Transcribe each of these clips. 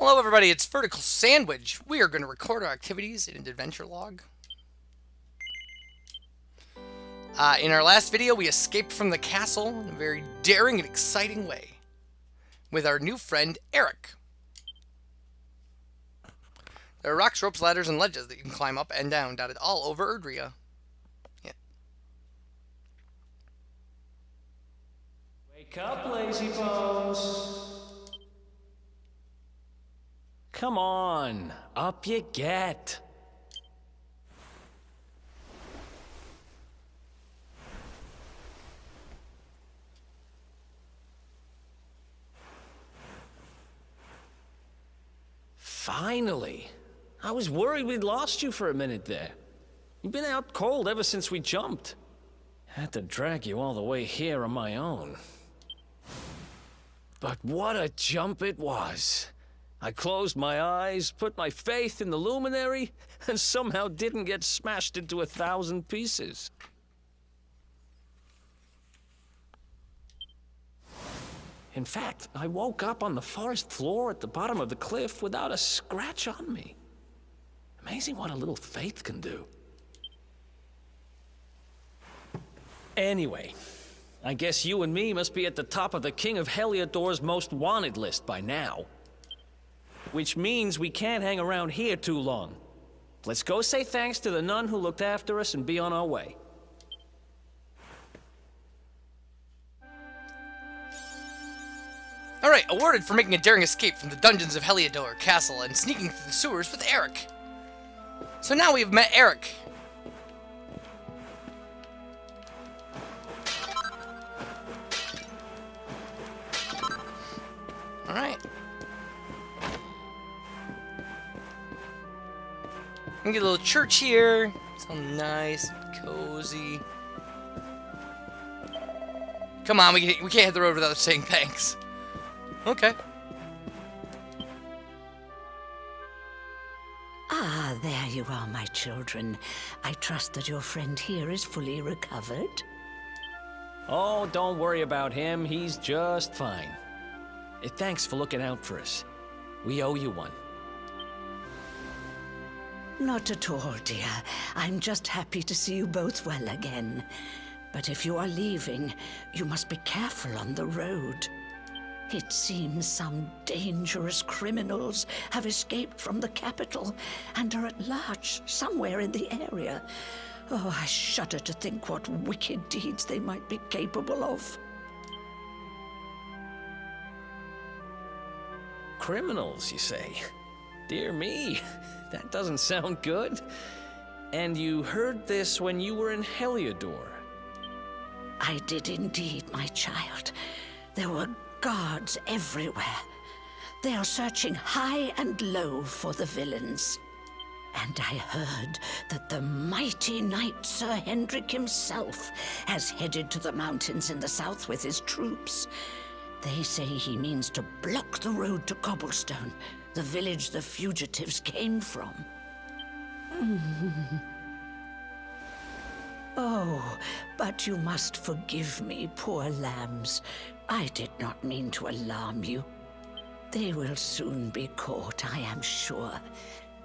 Hello, everybody. It's Vertical Sandwich. We are going to record our activities in an adventure log. In our last video, we escaped from the castle in a very daring and exciting way with our new friend, Erik. There are rocks, ropes, ladders, and ledges that you can climb up and down, dotted all over Erdrea. Yeah. Wake up, lazy bones. Come on, up you get. Finally. I was worried we'd lost you for a minute there. You've been out cold ever since we jumped. Had to drag you all the way here on my own. But what a jump it was. I closed my eyes, put my faith in the luminary, and somehow didn't get smashed into 1,000 pieces. In fact, I woke up on the forest floor at the bottom of the cliff without a scratch on me. Amazing what a little faith can do. Anyway, I guess you and me must be at the top of the King of Heliodor's most wanted list by now. Which means we can't hang around here too long. Let's go say thanks to the nun who looked after us and be on our way. Alright, awarded for making a daring escape from the dungeons of Heliodor Castle and sneaking through the sewers with Erik. So now we've met Erik. Alright. We get a little church here. It's all nice, cozy. Come on, we can't hit the road without saying thanks. Okay. Ah, there you are, my children. I trust that your friend here is fully recovered. Oh, don't worry about him. He's just fine. Thanks for looking out for us. We owe you one. Not at all, dear. I'm just happy to see you both well again. But if you are leaving, you must be careful on the road. It seems some dangerous criminals have escaped from the capital and are at large somewhere in the area. Oh, I shudder to think what wicked deeds they might be capable of. Criminals, you say? Dear me, that doesn't sound good. And you heard this when you were in Heliodor? I did indeed, my child. There were guards everywhere. They are searching high and low for the villains. And I heard that the mighty knight Sir Hendrik himself has headed to the mountains in the south with his troops. They say he means to block the road to Cobblestone, the village the fugitives came from. Oh, but you must forgive me, poor lambs. I did not mean to alarm you. They will soon be caught, I am sure.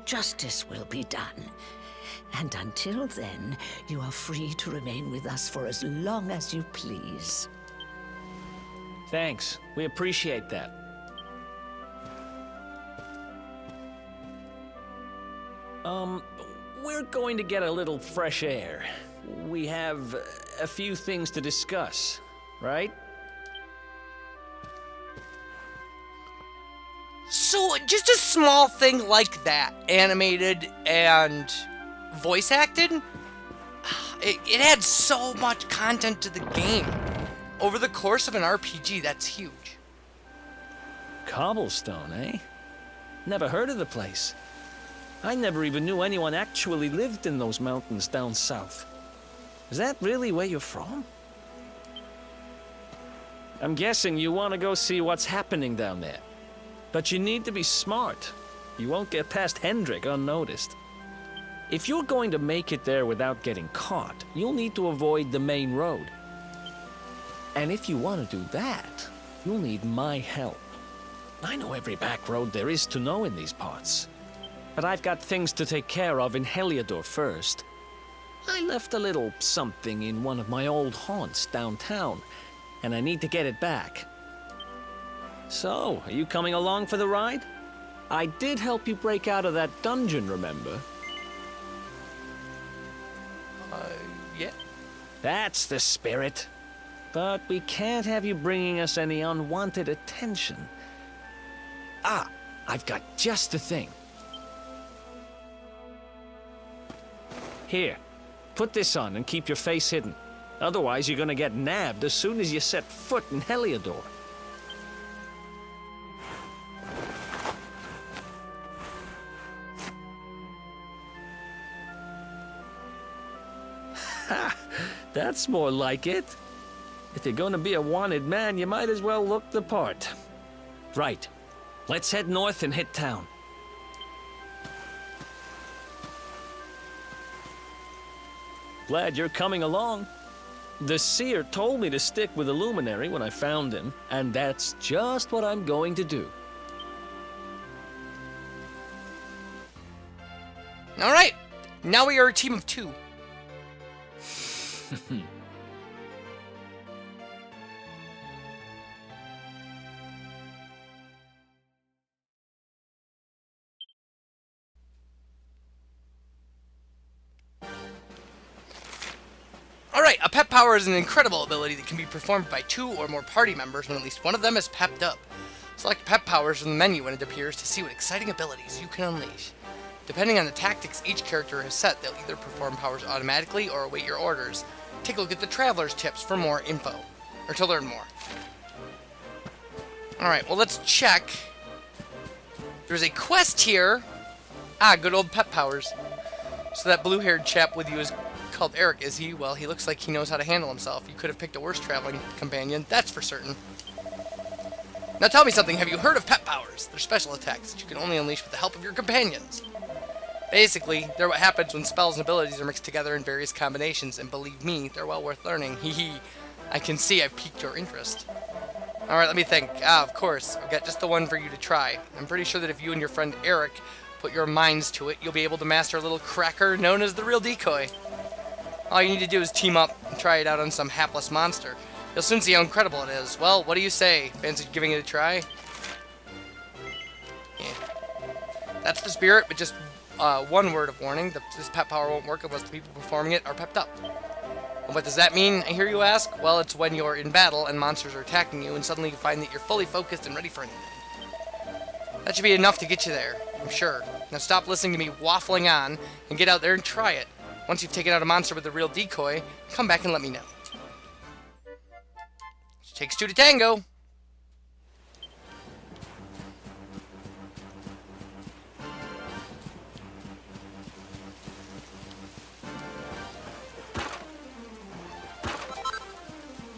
Justice will be done. And until then, you are free to remain with us for as long as you please. Thanks. We appreciate that. We're going to get a little fresh air. We have a few things to discuss, right? So, just a small thing like that, animated and voice acted, it adds so much content to the game. Over the course of an RPG, that's huge. Cobblestone, eh? Never heard of the place. I never even knew anyone actually lived in those mountains down south. Is that really where you're from? I'm guessing you want to go see what's happening down there. But you need to be smart. You won't get past Hendrik unnoticed. If you're going to make it there without getting caught, you'll need to avoid the main road. And if you want to do that, you'll need my help. I know every back road there is to know in these parts. But I've got things to take care of in Heliodor first. I left a little something in one of my old haunts downtown, and I need to get it back. So, are you coming along for the ride? I did help you break out of that dungeon, remember? Yeah. That's the spirit. But we can't have you bringing us any unwanted attention. Ah, I've got just the thing. Here, put this on and keep your face hidden. Otherwise, you're gonna get nabbed as soon as you set foot in Heliodor. Ha! That's more like it. If you're gonna be a wanted man, you might as well look the part. Right. Let's head north and hit town. Glad you're coming along. The seer told me to stick with the luminary when I found him, and that's just what I'm going to do. All right. Now we are a team of 2. Alright, a pep power is an incredible ability that can be performed by 2 or more party members when at least one of them is pepped up. Select pep powers from the menu when it appears to see what exciting abilities you can unleash. Depending on the tactics each character has set, they'll either perform powers automatically or await your orders. Take a look at the Traveler's Tips for more info, or to learn more. Alright, well let's check. There's a quest here. Ah, good old pep powers. So that blue-haired chap with you is called Erik, is he? Well, he looks like he knows how to handle himself. You could have picked a worse traveling companion, that's for certain. Now tell me something, have you heard of pep powers? They're special attacks that you can only unleash with the help of your companions. Basically, they're what happens when spells and abilities are mixed together in various combinations, and believe me, they're well worth learning. Hee. I can see I've piqued your interest. Alright, let me think. Ah, of course, I've got just the one for you to try. I'm pretty sure that if you and your friend Erik put your minds to it, you'll be able to master a little cracker known as the real decoy. All you need to do is team up and try it out on some hapless monster. You'll soon see how incredible it is. Well, what do you say? Fancy giving it a try? Yeah. That's the spirit, but just one word of warning. This pep power won't work unless the people performing it are pepped up. And what does that mean, I hear you ask? Well, it's when you're in battle and monsters are attacking you and suddenly you find that you're fully focused and ready for anything. That should be enough to get you there, I'm sure. Now stop listening to me waffling on and get out there and try it. Once you've taken out a monster with the real decoy, come back and let me know. It takes 2 to tango.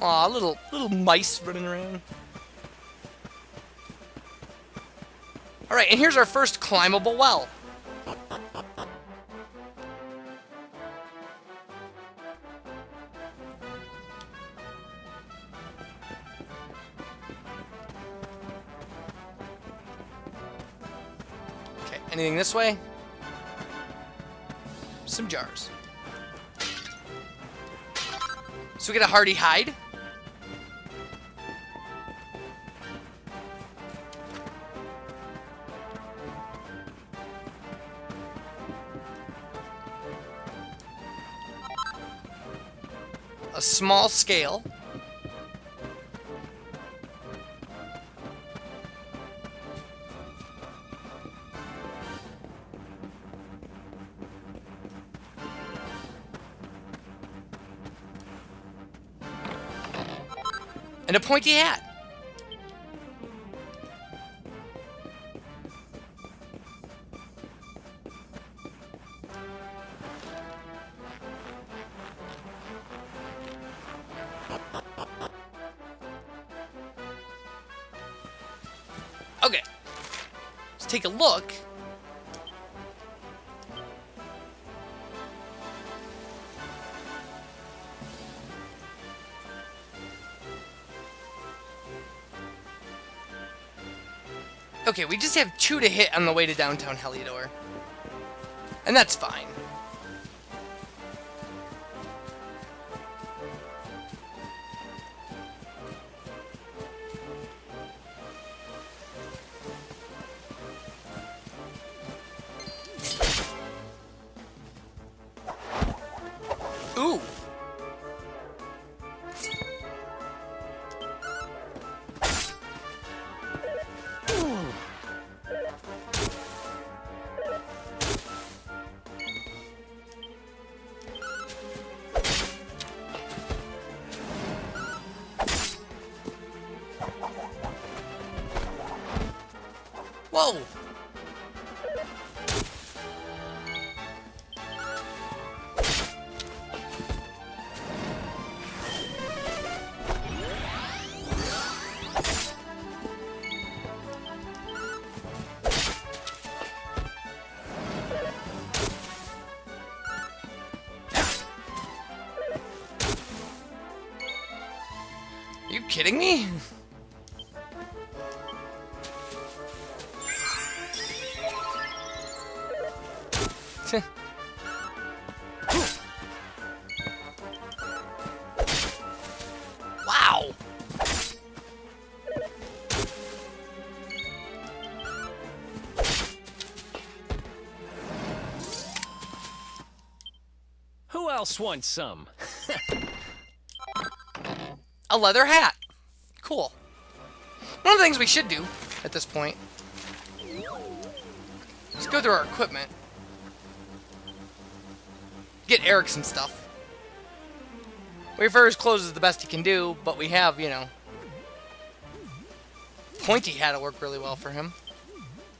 Aw, little mice running around. Alright, and here's our first climbable well. Okay, anything this way? Some jars. So we get a hardy hide. A small scale. And a pointy hat. Okay. Let's take a look. Okay, we just have 2 to hit on the way to downtown Heliodor. And that's fine. Ooh. Whoa! Are you kidding me? Wow! Who else wants some? A leather hat. Cool. One of the things we should do at this point is go through our equipment. Get Erik some stuff. Wayfarer's clothes is the best he can do, but we have, you know, pointy hat to work really well for him.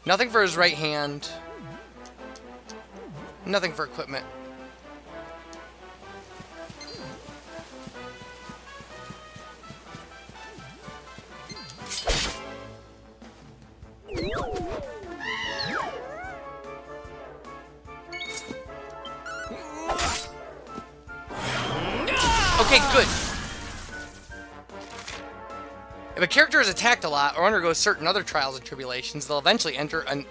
Nothing for his right hand. Nothing for equipment. Okay, good. If a character is attacked a lot or undergoes certain other trials and tribulations, they'll eventually enter an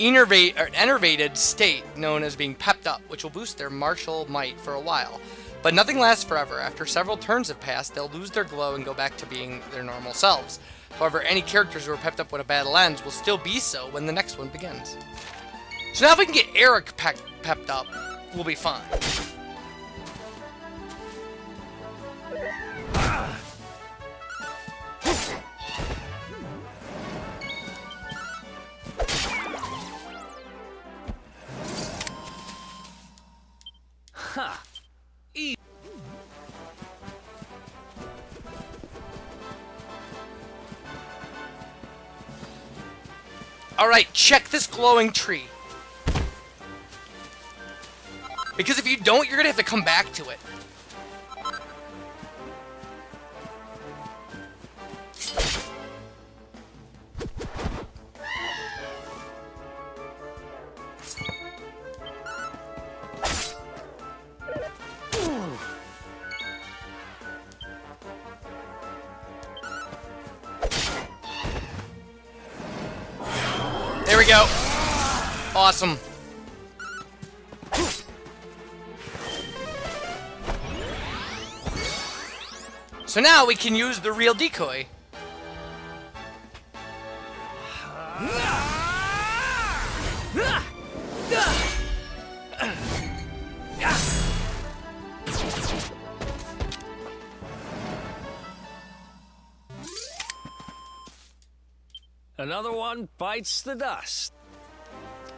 enervated state known as being pepped up, which will boost their martial might for a while. But nothing lasts forever. After several turns have passed, they'll lose their glow and go back to being their normal selves. However, any characters who are pepped up when a battle ends will still be so when the next one begins. So now if we can get Erik pepped up, we'll be fine. Ha! Alright, check this glowing tree. Because if you don't, you're gonna have to come back to it. There we go. Awesome. So now we can use the real decoy. Another one bites the dust.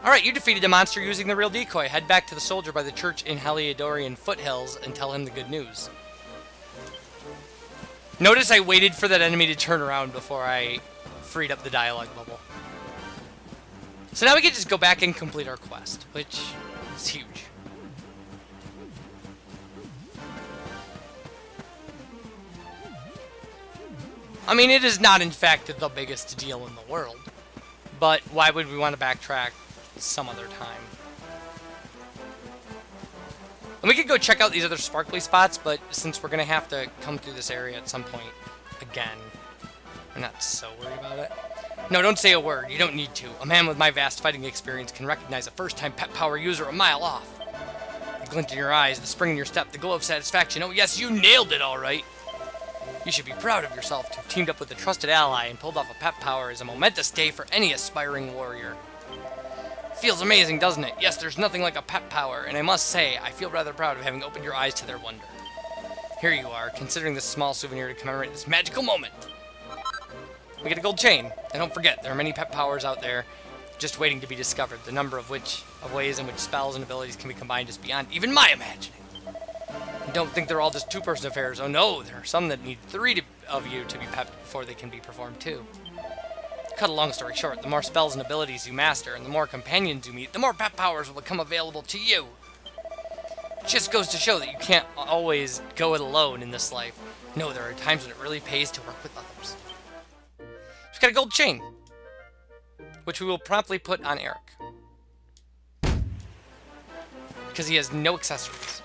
Alright, you defeated the monster using the real decoy. Head back to the soldier by the church in Heliodorian foothills and tell him the good news. Notice I waited for that enemy to turn around before I freed up the dialogue bubble. So now we can just go back and complete our quest, which is huge. I mean, it is not, in fact, the biggest deal in the world. But why would we want to backtrack some other time? And we could go check out these other sparkly spots, but since we're going to have to come through this area at some point again, I'm not so worried about it. No, don't say a word. You don't need to. A man with my vast fighting experience can recognize a first-time pet power user a mile off. The glint in your eyes, the spring in your step, the glow of satisfaction. Oh yes, you nailed it all right. You should be proud of yourself to have teamed up with a trusted ally and pulled off a pet power is a momentous day for any aspiring warrior. Feels amazing, doesn't it? Yes, there's nothing like a pet power, and I must say, I feel rather proud of having opened your eyes to their wonder. Here you are, considering this small souvenir to commemorate this magical moment. We get a gold chain, and don't forget, there are many pet powers out there just waiting to be discovered, the number of ways in which spells and abilities can be combined is beyond even my imagining. And don't think they're all just two-person affairs. Oh no, there are some that need three of you to be pepped before they can be performed too. Cut a long story short, the more spells and abilities you master, and the more companions you meet, the more pet powers will become available to you. It just goes to show that you can't always go it alone in this life. No, there are times when it really pays to work with others. We've got a gold chain, which we will promptly put on Erik, because he has no accessories.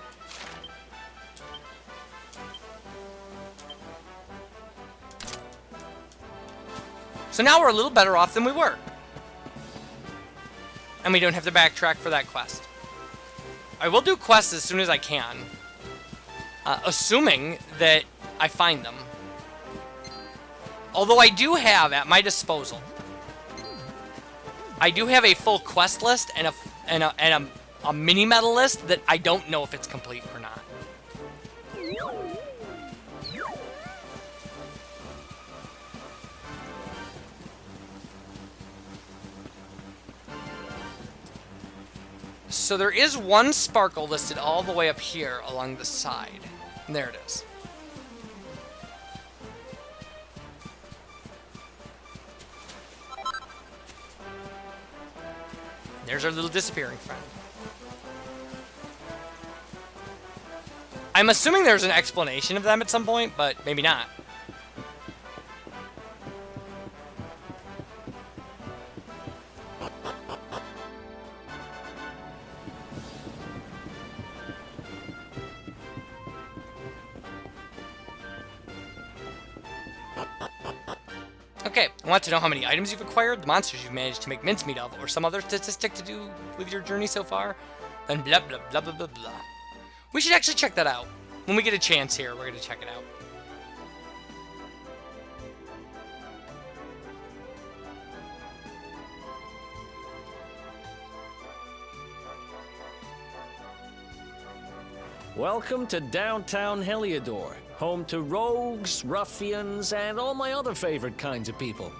So now we're a little better off than we were. And we don't have to backtrack for that quest. I will do quests as soon as I can. Assuming that I find them. Although I do have at my disposal, I do have a full quest list and a mini medal list that I don't know if it's complete or not. So there is one sparkle listed all the way up here along the side. And there it is. There's our little disappearing friend. I'm assuming there's an explanation of them at some point, but maybe not. Okay, I want to know how many items you've acquired, the monsters you've managed to make mincemeat of, or some other statistic to do with your journey so far, then blah blah blah blah blah blah. We should actually check that out. When we get a chance here, we're going to check it out. Welcome to downtown Heliodor, home to rogues, ruffians, and all my other favorite kinds of people.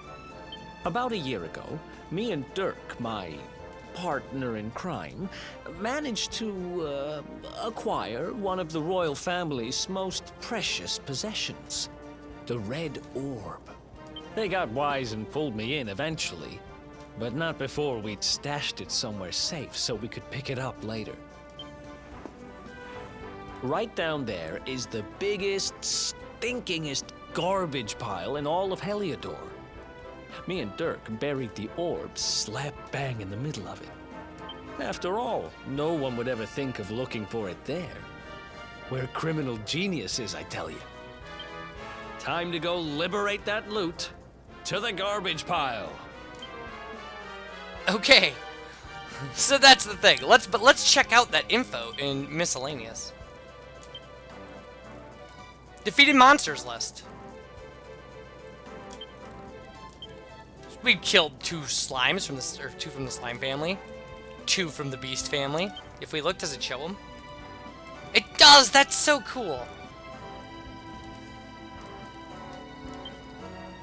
About a year ago, me and Dirk, my partner in crime, managed to acquire one of the royal family's most precious possessions, the Red Orb. They got wise and pulled me in eventually, but not before we'd stashed it somewhere safe so we could pick it up later. Right down there is the biggest, stinkingest garbage pile in all of Heliodor. Me and Dirk buried the orb slap bang in the middle of it. After all, no one would ever think of looking for it there. We're criminal geniuses, I tell you. Time to go liberate that loot. To the garbage pile. Okay, so that's the thing. Let's check out that info in miscellaneous. Defeated monsters list. We killed 2 slimes from the, or 2 from the slime family, 2 from the beast family. If we look, does it show them? It does. That's so cool.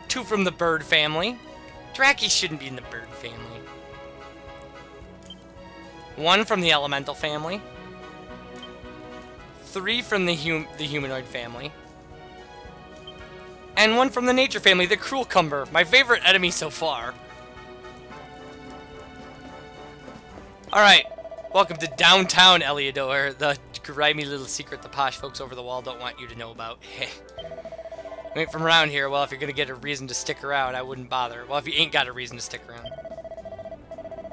2 from the bird family. Draki shouldn't be in the bird family. 1 from the elemental family. 3 from the humanoid family. And 1 from the nature family, the Cruel Cumber, my favorite enemy so far. Alright, welcome to downtown Heliodor, the grimy little secret the posh folks over the wall don't want you to know about. Heh. You ain't from around here, well, if you're gonna get a reason to stick around, I wouldn't bother. Well, if you ain't got a reason to stick around.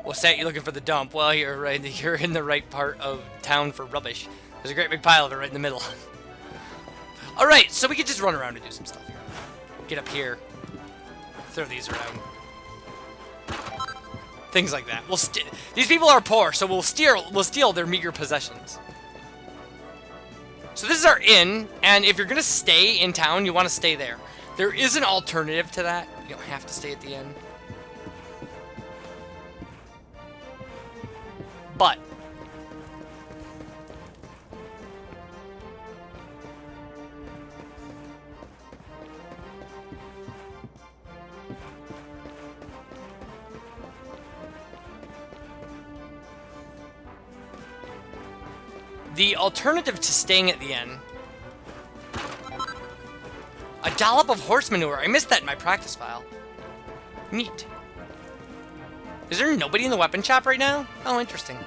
What's that, you looking for the dump? Well, you're in the right part of town for rubbish. There's a great big pile of it right in the middle. Alright, so we can just run around and do some stuff here. Get up here. Throw these around. Things like that. These people are poor, so we'll steal their meager possessions. So this is our inn, and if you're gonna stay in town, you want to stay there. There is an alternative to that. You don't have to stay at the inn. But the alternative to staying at the inn, a dollop of horse manure. I missed that in my practice file. Neat. Is there nobody in the weapon shop right now? Oh, interesting.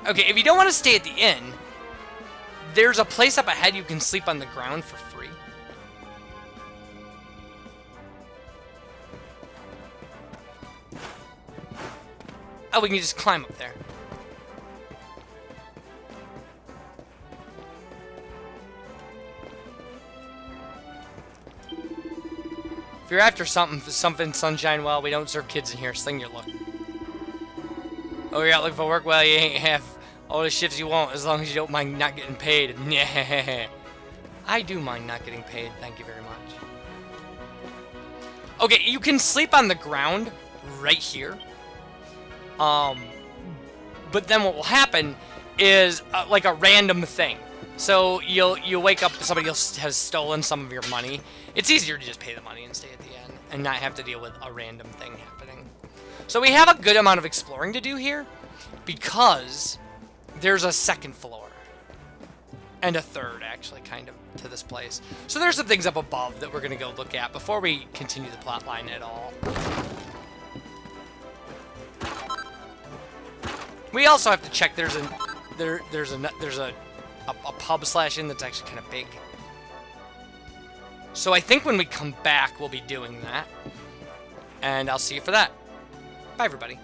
Okay, if you don't want to stay at the inn, there's a place up ahead you can sleep on the ground for free. Oh, we can just climb up there. If you're after something, sunshine, well, we don't serve kids in here. Sling your look. Oh, you're out looking for work? Well, you ain't have all the shifts you want as long as you don't mind not getting paid. Yeah, I do mind not getting paid. Thank you very much. Okay, you can sleep on the ground right here. But then what will happen is like a random thing. So you'll wake up, somebody else has stolen some of your money. It's easier to just pay the money and stay at the end and not have to deal with a random thing happening. So we have a good amount of exploring to do here because there's a second floor and a third, actually, kind of, to this place. So there's some things up above that we're going to go look at before we continue the plot line at all. We also have to check there's a pub / inn that's actually kind of big. So I think when we come back, we'll be doing that. And I'll see you for that. Bye, everybody.